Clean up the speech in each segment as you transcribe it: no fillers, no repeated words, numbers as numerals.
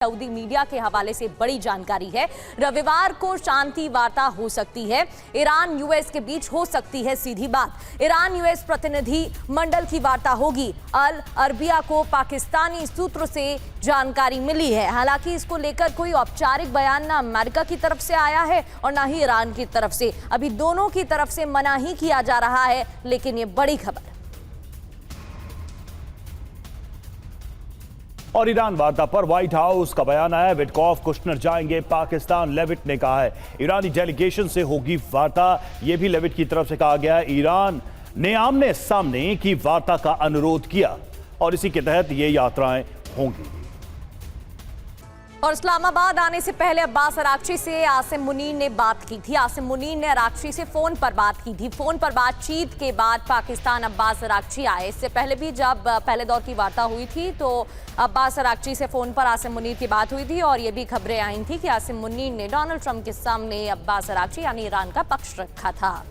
Saudi media के हवाले से बड़ी जानकारी है। रविवार को शांति वार्ता हो सकती है, ईरान यूएस के बीच हो सकती है सीधी बात। ईरान यूएस प्रतिनिधि मंडल की वार्ता होगी। अल अरबिया को पाकिस्तानी सूत्रों से जानकारी मिली है। हालांकि इसको लेकर कोई औपचारिक बयान ना अमेरिका की तरफ से आया है और ना ही ईरान की तरफ से। अभी दोनों की तरफ से मना ही किया जा रहा है, लेकिन ये बड़ी खबर। और ईरान वार्ता पर व्हाइट हाउस का बयान आया। विटकॉफ कुश्नर जाएंगे पाकिस्तान, लेविट ने कहा है। ईरानी डेलीगेशन से होगी वार्ता, यह भी लेविट की तरफ से कहा गया है। ईरान ने आमने सामने की वार्ता का अनुरोध किया और इसी के तहत ये यात्राएं होंगी। और इस्लामाबाद आने से पहले अब्बास अरागची से आसिम मुनीर ने बात की थी। आसिम मुनीर ने अरागची से फोन पर बात की थी। फोन पर बातचीत के बाद पाकिस्तान अब्बास अरागची आए। इससे पहले भी जब पहले दौर की वार्ता हुई थी तो अब्बास अरागची से फोन पर आसिम मुनीर की बात हुई थी और ये भी खबरें आई थी कि आसिम मुनीर ने डोनाल्ड ट्रंप के सामने अब्बास अरागची यानी ईरान का पक्ष रखा था।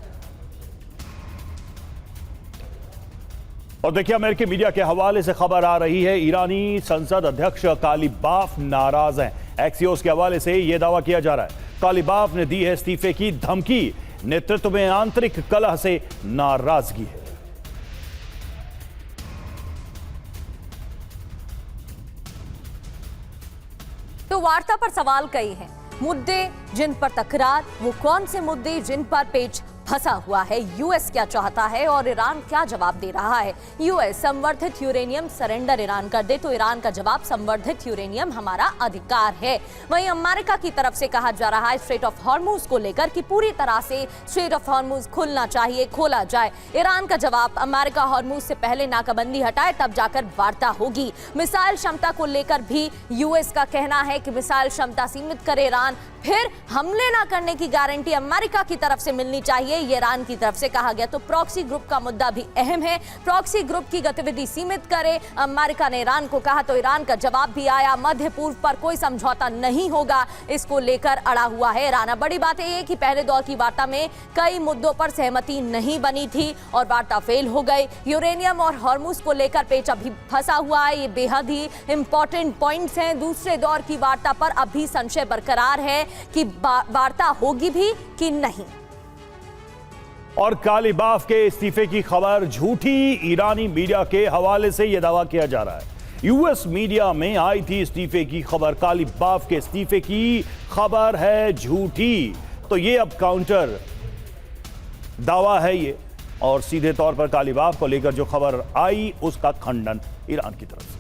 और देखिए, अमेरिकी मीडिया के हवाले से खबर आ रही है, ईरानी संसद अध्यक्ष कालिबाफ नाराज हैं। एक्सियोस के हवाले से यह दावा किया जा रहा है कालिबाफ ने दी है इस्तीफे की धमकी। नेतृत्व में आंतरिक कलह से नाराजगी है। तो वार्ता पर सवाल कई हैं, मुद्दे जिन पर तकरार, वो कौन से मुद्दे जिन पर पेच फंसा हुआ है, यूएस क्या चाहता है और ईरान क्या जवाब दे रहा है। यूएस संवर्धित यूरेनियम सरेंडर ईरान कर दे तो ईरान का जवाब संवर्धित यूरेनियम हमारा अधिकार है। वहीं अमेरिका की तरफ से कहा जा रहा है स्ट्रेट ऑफ हॉर्मुज को लेकर कि पूरी तरह से स्ट्रेट ऑफ हॉर्मुज खुलना चाहिए, खोला जाए। ईरान का जवाब अमेरिका हॉर्मुज से पहले नाकाबंदी हटाए तब जाकर वार्ता होगी। मिसाइल क्षमता को लेकर भी यूएस का कहना है कि मिसाइल क्षमता सीमित करे ईरान, फिर हमले ना करने की गारंटी अमेरिका की तरफ से मिलनी चाहिए, ये ईरान की तरफ से कहा गया। तो प्रॉक्सी ग्रुप का मुद्दा भी अहम है। प्रॉक्सी ग्रुप की गतिविधि सीमित करे, अमेरिका ने ईरान को कहा तो ईरान का जवाब भी आया। मध्य पूर्व पर कोई समझौता नहीं होगा, इसको लेकर अड़ा हुआ है ईरान। बड़ी बात यह है कि पहले दौर की वार्ता में कई मुद्दों पर सहमति नहीं बनी थी और वार्ता फेल हो गई। यूरेनियम और हॉर्मुज को लेकर पेच अभी फंसा हुआ है, ये बेहद ही इंपॉर्टेंट पॉइंट्स हैं। दूसरे दौर की वार्ता पर अभी संशय बरकरार है कि वार्ता होगी भी कि नहीं। और कालिबाफ के इस्तीफे की खबर झूठी, ईरानी मीडिया के हवाले से यह दावा किया जा रहा है। यूएस मीडिया में आई थी इस्तीफे की खबर, कालिबाफ के इस्तीफे की खबर है झूठी। तो ये अब काउंटर दावा है ये, और सीधे तौर पर कालिबाफ को लेकर जो खबर आई उसका खंडन ईरान की तरफ से।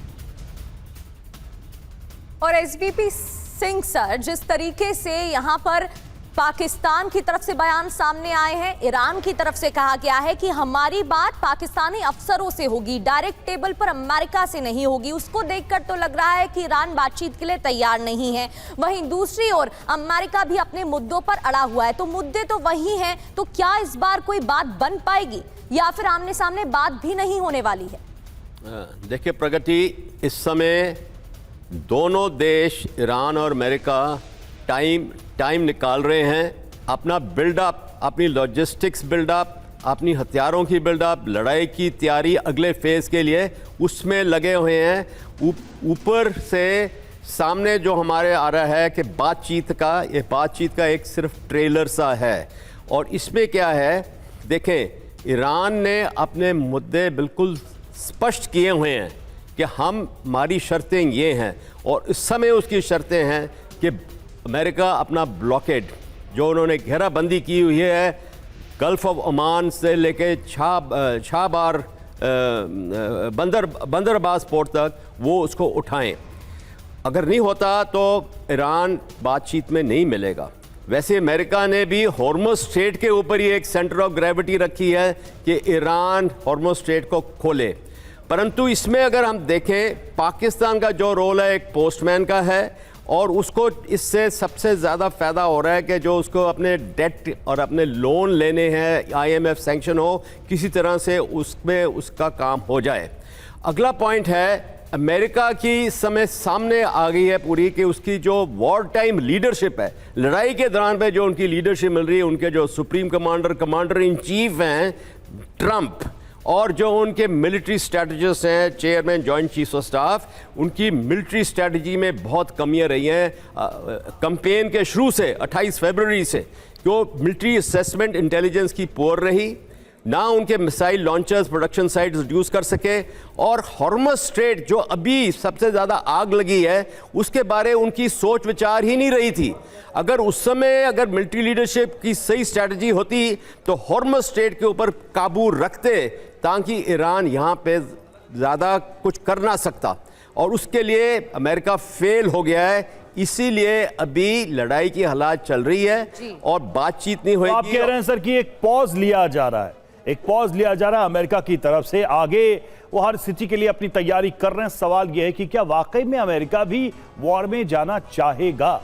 और एसबीपी सिंह सर, जिस तरीके से यहां पर पाकिस्तान की तरफ से बयान सामने आए हैं, ईरान की तरफ से कहा गया है कि हमारी बात पाकिस्तानी अफसरों से होगी, डायरेक्ट टेबल पर अमेरिका से नहीं होगी। उसको देखकर तो लग रहा है कि ईरान बातचीत के लिए तैयार नहीं है। वहीं दूसरी ओर अमेरिका भी अपने मुद्दों पर अड़ा हुआ है। तो मुद्दे तो वही हैं, तो क्या इस बार कोई बात बन पाएगी या फिर आमने सामने बात भी नहीं होने वाली है? देखिए प्रगति, इस समय दोनों देश ईरान और अमेरिका टाइम निकाल रहे हैं अपना बिल्डअप, अपनी लॉजिस्टिक्स बिल्डअप, अपनी हथियारों की बिल्डअप, लड़ाई की तैयारी अगले फेज के लिए उसमें लगे हुए हैं। ऊपर से सामने जो हमारे आ रहा है कि बातचीत का एक सिर्फ ट्रेलर सा है। और इसमें क्या है, देखें ईरान ने अपने मुद्दे बिल्कुल स्पष्ट किए हुए हैं कि हमारी शर्तें ये हैं, और इस समय उसकी शर्तें हैं कि अमेरिका अपना ब्लॉकेड जो उन्होंने घेराबंदी की हुई है गल्फ ऑफ ओमान से लेके शाहबार बंदर अब्बास पोर्ट तक, वो उसको उठाएं। अगर नहीं होता तो ईरान बातचीत में नहीं मिलेगा। वैसे अमेरिका ने भी हॉर्मुज स्ट्रेट के ऊपर ही एक सेंटर ऑफ ग्रेविटी रखी है कि ईरान हॉर्मुज स्ट्रेट को खोले। परंतु इसमें अगर हम देखें, पाकिस्तान का जो रोल है एक पोस्टमैन का है, और उसको इससे सबसे ज़्यादा फ़ायदा हो रहा है कि जो उसको अपने डेट और अपने लोन लेने हैं, आईएमएफ सैंक्शन हो, किसी तरह से उसमें उसका काम हो जाए। अगला पॉइंट है, अमेरिका की इस समय सामने आ गई है पूरी कि उसकी जो वॉर टाइम लीडरशिप है, लड़ाई के दौरान पे जो उनकी लीडरशिप मिल रही है, उनके जो सुप्रीम कमांडर इन चीफ हैं ट्रंप, और जो उनके मिलिट्री स्ट्रेटजिस्ट हैं, chairman joint chiefs of staff, उनकी मिलिट्री स्ट्रेटजी में बहुत कमियां रही हैं कैंपेन के शुरू से 28 फरवरी से। क्यों? मिलिट्री असेसमेंट इंटेलिजेंस की पुअर रही, ना उनके missile launchers production sites reduce कर सके, और हॉर्मस स्ट्रेट जो अभी सबसे ज़्यादा आग लगी है उसके बारे उनकी सोच विचार ही नहीं रही थी। अगर उस समय अगर मिलिट्री लीडरशिप की सही स्ट्रैटेजी होती तो हॉर्मस स्ट्रेट के ऊपर काबू रखते, ताकि ईरान यहाँ पे ज़्यादा कुछ कर ना सकता, और उसके लिए अमेरिका फेल हो गया है। इसीलिए अभी लड़ाई की हालात चल रही है और बातचीत नहीं होगी। आप कह रहे हैं सर कि एक पॉज लिया जा रहा है, एक पॉज लिया जा रहा है अमेरिका की तरफ से, आगे वो हर स्थिति के लिए अपनी तैयारी कर रहे हैं। सवाल यह है कि क्या वाकई में अमेरिका भी वॉर में जाना चाहेगा?